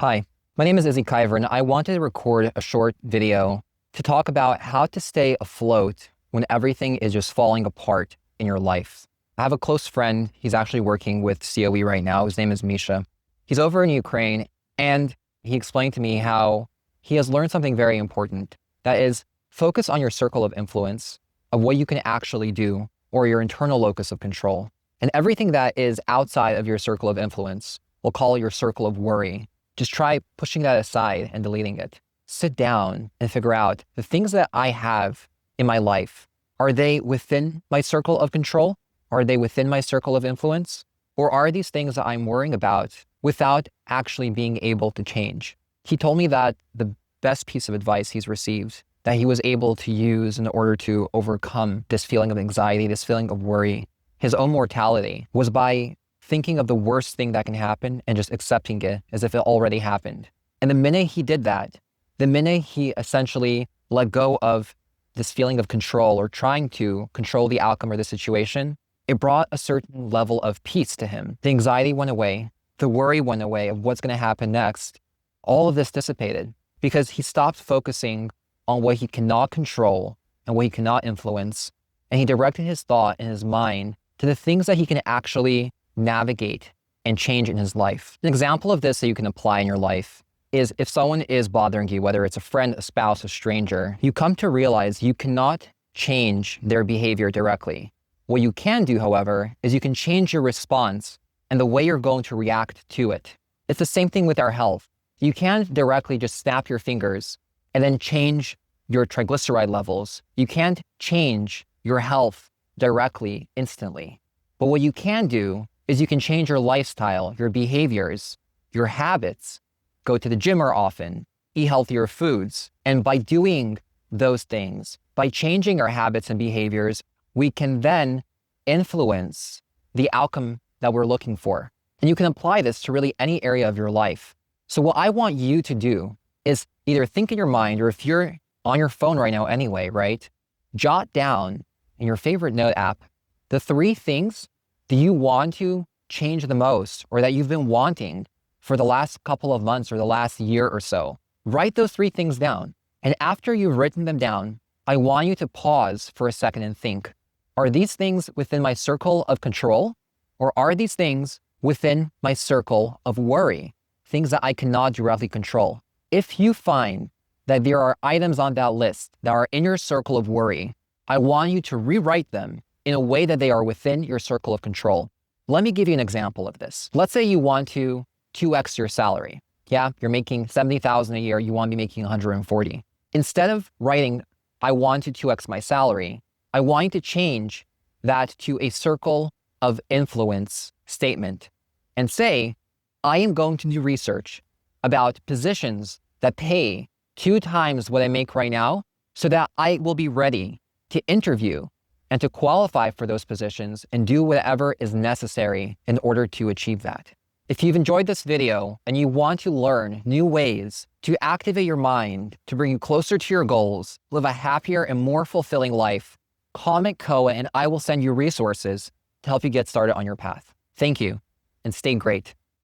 Hi, my name is Izzy Kiver, and I wanted to record a short video to talk about how to stay afloat when everything is just falling apart in your life. I have a close friend. He's actually working with COE right now. His name is Misha. He's over in Ukraine, and he explained to me how he has learned something very important. That is, focus on your circle of influence, of what you can actually do, or your internal locus of control. And everything that is outside of your circle of influence, we'll call your circle of worry. Just try pushing that aside and deleting it. Sit down and figure out the things that I have in my life. Are they within my circle of control? Are they within my circle of influence? Or are these things that I'm worrying about without actually being able to change? He told me that the best piece of advice he's received that he was able to use in order to overcome this feeling of anxiety, this feeling of worry, his own mortality, was by thinking of the worst thing that can happen and just accepting it as if it already happened. And the minute he did that, the minute he essentially let go of this feeling of control or trying to control the outcome or the situation, it brought a certain level of peace to him. The anxiety went away, the worry went away of what's going to happen next. All of this dissipated because he stopped focusing on what he cannot control and what he cannot influence. And he directed his thought and his mind to the things that he can actually navigate and change in his life. An example of this that you can apply in your life is if someone is bothering you, whether it's a friend, a spouse, a stranger, you come to realize you cannot change their behavior directly. What you can do, however, is you can change your response and the way you're going to react to it. It's the same thing with our health. You can't directly just snap your fingers and then change your triglyceride levels. You can't change your health directly, instantly. But what you can do is you can change your lifestyle, your behaviors, your habits, go to the gym more often, eat healthier foods. And by doing those things, by changing our habits and behaviors, we can then influence the outcome that we're looking for. And you can apply this to really any area of your life. So what I want you to do is either think in your mind, or if you're on your phone right now anyway, right? Jot down in your favorite note app the 3 things that you want to change the most, or that you've been wanting for the last couple of months or the last year or so. Write those 3 things down. And after you've written them down, I want you to pause for a second and think, are these things within my circle of control? Or are these things within my circle of worry? Things that I cannot directly control. If you find that there are items on that list that are in your circle of worry, I want you to rewrite them in a way that they are within your circle of control. Let me give you an example of this. Let's say you want to 2x your salary. Yeah, you're making $70,000 a year, you want to be making 140. Instead of writing, I want to 2x my salary, I want you to change that to a circle of influence statement and say, I am going to do research about positions that pay 2 times what I make right now so that I will be ready to interview and to qualify for those positions and do whatever is necessary in order to achieve that. If you've enjoyed this video and you want to learn new ways to activate your mind to bring you closer to your goals, live a happier and more fulfilling life, comment Koa and I will send you resources to help you get started on your path. Thank you and stay great.